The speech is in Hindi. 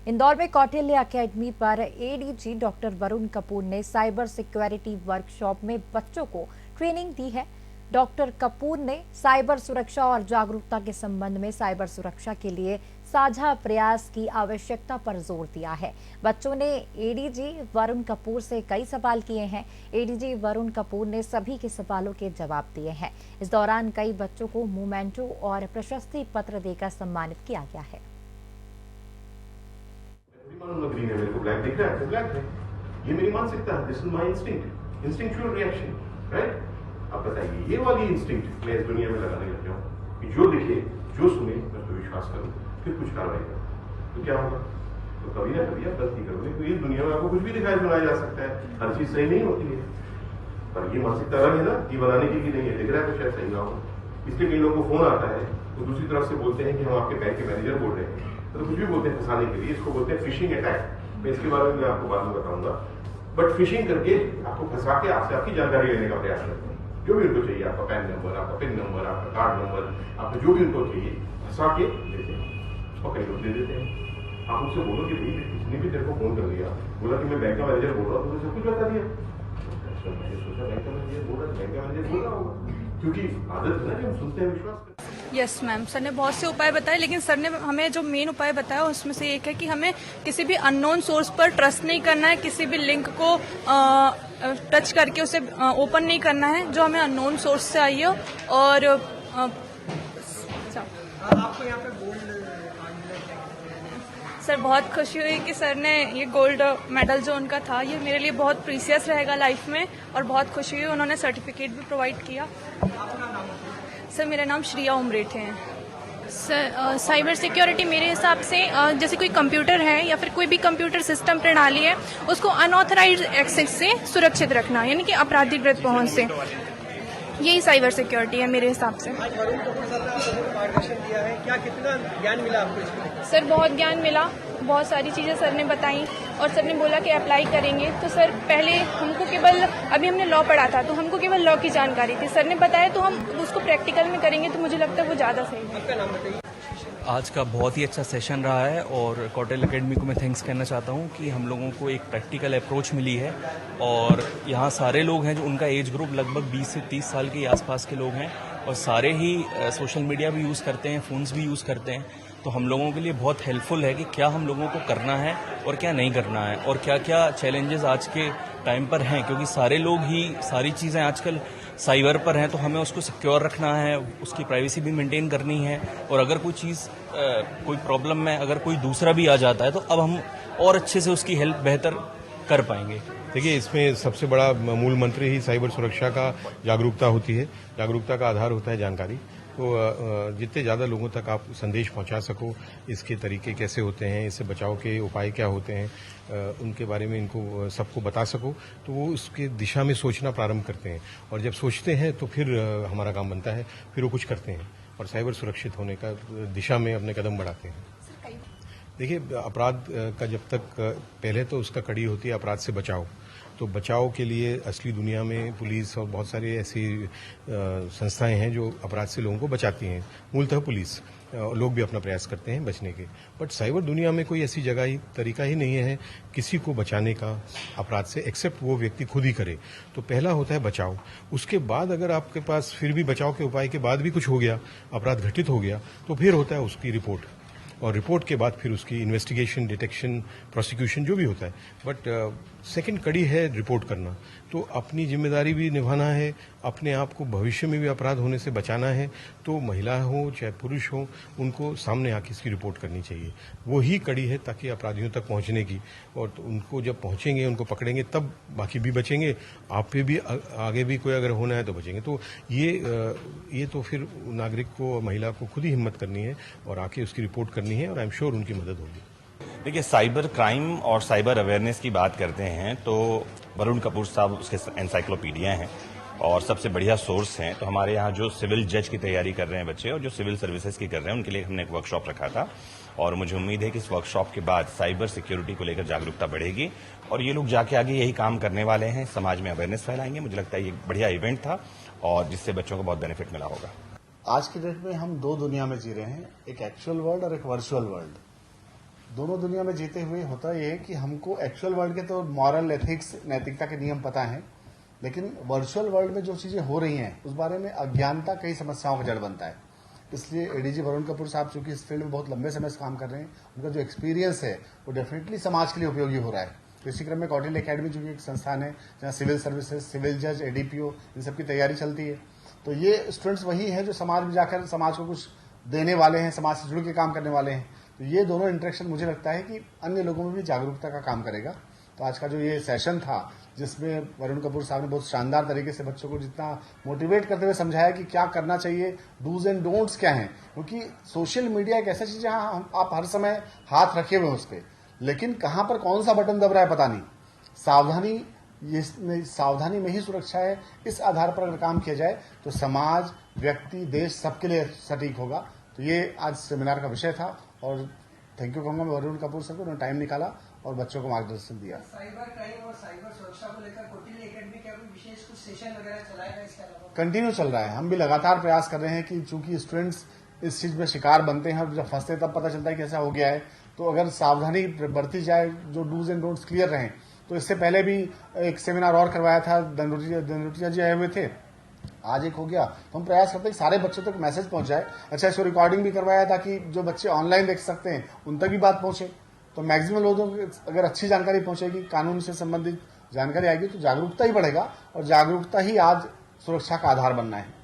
इंदौर में कौटिल्य अकेडमी पर एडीजी डॉक्टर वरुण कपूर ने साइबर सिक्योरिटी वर्कशॉप में बच्चों को ट्रेनिंग दी है। डॉक्टर कपूर ने साइबर सुरक्षा और जागरूकता के संबंध में साइबर सुरक्षा के लिए साझा प्रयास की आवश्यकता पर जोर दिया है। बच्चों ने एडीजी वरुण कपूर से कई सवाल किए हैं। एडीजी वरुण कपूर ने सभी के सवालों के जवाब दिए हैं। इस दौरान कई बच्चों को मोमेंटो और प्रशस्ति पत्र देकर सम्मानित किया गया है। ग्रीन है, मेरे को ब्लैक दिख रहा है तो ब्लैक है। ये मेरी मानसिकता है, this is my instinct, instinctual reaction, right. अब बताइए, ये वाली इंस्टिंक्ट मैं इस दुनिया में लगाने लग जाऊं कि जो दिखे, जो सुने, मैं उस पर विश्वास करूं, फिर कुछ कार्रवाई करूं, तो क्या होगा? तो कभी ना कभी आप गलती करोगे। तो इस दुनिया में आपको कुछ भी दिखाई बनाया जा सकता है, हर चीज सही नहीं होती है, पर ये मानसिकता अलग है ना, ये बनाने की नहीं है, दिख रहा है तो शायद सही ना हो। इसलिए कई लोगों को फोन आता है तो दूसरी तरफ से बोलते हैं कि हम आपके बैंक के मैनेजर बोल रहे हैं, तो कुछ भी बोलते हैं फंसाने के लिए। इसको बोलते हैं फिशिंग अटैक। मैं इसके बारे में मैं आपको बाद में बताऊंगा। बट फिशिंग करके आपको फंसा के आपसे आपकी जानकारी लेने का प्रयास करते हैं, जो भी उनको चाहिए, आपका पैन नंबर, आपका पिन नंबर, आपका कार्ड नंबर, आपको जो भी उनको चाहिए फंसा के देते हैं, और कई लोग दे देते हैं। आप उससे बोलो कि भाई किसने भी तेरे को फोन कर दिया, बोला कि मैं बैंक का मैनेजर बोल रहा हूँ, तो सब कुछ बता दिया। मैंने सोचा बैंक का मैनेजर बोल रहा है, बैंक का मैनेजर बोल रहा होगा, क्योंकि आदत है ना कि हम सुनते हैं, विश्वास करते हैं। यस मैम, सर ने बहुत से उपाय बताए, लेकिन सर ने हमें जो मेन उपाय बताया उसमें से एक है कि हमें किसी भी अननोन सोर्स पर ट्रस्ट नहीं करना है, किसी भी लिंक को टच करके उसे ओपन नहीं करना है जो हमें अननोन सोर्स से आई हो। और आपको यहाँ पे गोल्ड सर बहुत खुशी हुई कि सर ने ये गोल्ड मेडल जो उनका था, ये मेरे लिए बहुत प्रीसियस रहेगा लाइफ में, और बहुत खुशी हुई। उन्होंने सर्टिफिकेट भी प्रोवाइड किया। सर मेरा नाम श्रिया उमरेठे है। सर साइबर सिक्योरिटी मेरे हिसाब से जैसे कोई कंप्यूटर है या फिर कोई भी कंप्यूटर सिस्टम प्रणाली है, उसको अनऑथराइज्ड एक्सेस से सुरक्षित रखना, यानी कि आपराधिक पहुंच से, यही साइबर सिक्योरिटी है मेरे हिसाब से। आज वरुण कपूर साहब ने मार्गदर्शन दिया है, क्या कितना ज्ञान मिला आपको इसमें? सर बहुत ज्ञान मिला, बहुत सारी चीज़ें सर ने बताई, और सर ने बोला कि अप्लाई करेंगे। तो सर पहले हमको केवल, अभी हमने लॉ पढ़ा था तो हमको केवल लॉ की जानकारी थी, सर ने बताया तो हम उसको प्रैक्टिकल में करेंगे तो मुझे लगता है वो ज़्यादा सही है। आपका नाम बताइए। आज का बहुत ही अच्छा सेशन रहा है, और कौटिल्य अकेडमी को मैं थैंक्स कहना चाहता हूँ कि हम लोगों को एक प्रैक्टिकल अप्रोच मिली है। और यहाँ सारे लोग हैं जो उनका एज ग्रुप लगभग 20 से 30 साल के आसपास के लोग हैं, और सारे ही सोशल मीडिया भी यूज़ करते हैं, फ़ोन्स भी यूज़ करते हैं। तो हम लोगों के लिए बहुत हेल्पफुल है कि क्या हम लोगों को करना है और क्या नहीं करना है, और क्या क्या चैलेंजेस आज के टाइम पर हैं, क्योंकि सारे लोग ही सारी चीज़ें आजकल साइबर पर हैं, तो हमें उसको सिक्योर रखना है, उसकी प्राइवेसी भी मेंटेन करनी है। और अगर कोई चीज़ कोई प्रॉब्लम में अगर कोई दूसरा भी आ जाता है तो अब हम और अच्छे से उसकी हेल्प बेहतर कर पाएंगे। देखिए, इसमें सबसे बड़ा मूल मंत्र ही साइबर सुरक्षा का जागरूकता होती है। जागरूकता का आधार होता है जानकारी। तो जितने ज़्यादा लोगों तक आप संदेश पहुंचा सको, इसके तरीके कैसे होते हैं, इससे बचाव के उपाय क्या होते हैं, उनके बारे में इनको सबको बता सको, तो वो उसके दिशा में सोचना प्रारंभ करते हैं। और जब सोचते हैं तो फिर हमारा काम बनता है, फिर वो कुछ करते हैं और साइबर सुरक्षित होने का दिशा में अपने कदम बढ़ाते हैं। देखिए, अपराध का जब तक पहले तो उसका कड़ी होती है अपराध से बचाव। तो बचाव के लिए असली दुनिया में पुलिस और बहुत सारी ऐसी संस्थाएं हैं जो अपराध से लोगों को बचाती हैं। मूलतः पुलिस, लोग भी अपना प्रयास करते हैं बचने के, बट साइबर दुनिया में कोई ऐसी जगह ही तरीका ही नहीं है किसी को बचाने का अपराध से, एक्सेप्ट वो व्यक्ति खुद ही करे। तो पहला होता है बचाव। उसके बाद अगर आपके पास फिर भी बचाव के उपाय के बाद भी कुछ हो गया, अपराध घटित हो गया, तो फिर होता है उसकी रिपोर्ट, और रिपोर्ट के बाद फिर उसकी इन्वेस्टिगेशन, डिटेक्शन, प्रोसिक्यूशन जो भी होता है। बट सेकंड कड़ी है रिपोर्ट करना। तो अपनी जिम्मेदारी भी निभाना है, अपने आप को भविष्य में भी अपराध होने से बचाना है। तो महिला हो चाहे पुरुष हो, उनको सामने आके इसकी रिपोर्ट करनी चाहिए। वो ही कड़ी है ताकि अपराधियों तक पहुंचने की, और तो उनको जब पहुंचेंगे, उनको पकड़ेंगे, तब बाकी भी बचेंगे, आप पे भी आगे भी कोई अगर होना है तो बचेंगे। तो ये तो फिर नागरिक को, महिला को खुद ही हिम्मत करनी है और आके उसकी रिपोर्ट करनी है, और आई एम श्योर उनकी मदद होगी। देखिए, साइबर क्राइम और साइबर अवेयरनेस की बात करते हैं तो वरुण कपूर साहब उसके एनसाइक्लोपीडिया हैं और सबसे बढ़िया सोर्स हैं। तो हमारे यहाँ जो सिविल जज की तैयारी कर रहे हैं बच्चे, और जो सिविल सर्विसेज की कर रहे हैं, उनके लिए हमने एक वर्कशॉप रखा था, और मुझे उम्मीद है कि इस वर्कशॉप के बाद साइबर सिक्योरिटी को लेकर जागरूकता बढ़ेगी, और ये लोग जाके आगे यही काम करने वाले हैं, समाज में अवेयरनेस फैलाएंगे। मुझे लगता है ये एक बढ़िया इवेंट था, और जिससे बच्चों को बहुत बेनिफिट मिला होगा। आज के डेट में हम दो दुनिया में जी रहे हैं, एक एक्चुअल वर्ल्ड और एक वर्चुअल वर्ल्ड। दोनों दुनिया में जीते हुए होता ये है कि हमको एक्चुअल वर्ल्ड के तो मॉरल एथिक्स नैतिकता के नियम पता हैं, लेकिन वर्चुअल वर्ल्ड में जो चीजें हो रही हैं उस बारे में अज्ञानता कई समस्याओं का जड़ बनता है। इसलिए एडीजी वरुण कपूर साहब चूंकि इस फील्ड में बहुत लंबे समय से काम कर रहे हैं, उनका जो एक्सपीरियंस है वो डेफिनेटली समाज के लिए उपयोगी हो रहा है। तो इसी क्रम में कौटिल्य एकेडमी चूंकि एक संस्थान है जहाँ सिविल सर्विसेज, सिविल जज, एडीपीओ इन सब की तैयारी चलती है, तो ये स्टूडेंट्स वही हैं जो समाज में जाकर समाज को कुछ देने वाले हैं, समाज से जुड़ के काम करने वाले हैं। तो ये दोनों इंटरेक्शन मुझे लगता है कि अन्य लोगों में भी जागरूकता का काम करेगा। तो आज का जो ये सेशन था जिसमें वरुण कपूर साहब ने बहुत शानदार तरीके से बच्चों को जितना मोटिवेट करते हुए समझाया कि क्या करना चाहिए, डूज एंड डोंट्स क्या हैं, क्योंकि सोशल मीडिया एक ऐसा चीज है जहां आप हर समय हाथ रखे हुए हैं उस पर, लेकिन कहां पर कौन सा बटन दब रहा है पता नहीं। सावधानी में ही सुरक्षा है। इस आधार पर अगर काम किया जाए तो समाज, व्यक्ति, देश सबके लिए सटीक होगा। तो ये आज सेमिनार का विषय था और थैंक यू कहूंगा मैं वरुण कपूर सर को, उन्होंने टाइम निकाला और बच्चों को मार्गदर्शन दिया। साइबर क्राइम और साइबर सुरक्षा को लेकर कौटिल्य एकेडमी क्या कोई विशेष कुछ सेशन वगैरह चलाएगा इसके अलावा? कंटिन्यू चल रहा है। हम भी लगातार प्रयास कर रहे हैं कि चूंकि स्टूडेंट्स इस चीज में शिकार बनते हैं और जब फंसते तब पता चलता है कि ऐसा हो गया है, तो अगर सावधानी बरती जाए, जो डूज एंड डोंट्स क्लियर रहें। तो इससे पहले भी एक सेमिनार और करवाया था, दनरुटिया जी आए हुए थे, आज एक हो गया। तो हम प्रयास करते हैं कि सारे बच्चों तक मैसेज पहुंच जाए। अच्छा, इसको रिकॉर्डिंग भी करवाया ताकि जो बच्चे ऑनलाइन देख सकते हैं उन तक भी बात पहुंचे। तो मैक्सिमम लोगों को अगर अच्छी जानकारी पहुंचेगी, कानून से संबंधित जानकारी आएगी, तो जागरूकता ही बढ़ेगा और जागरूकता ही आज सुरक्षा का आधार बनना है।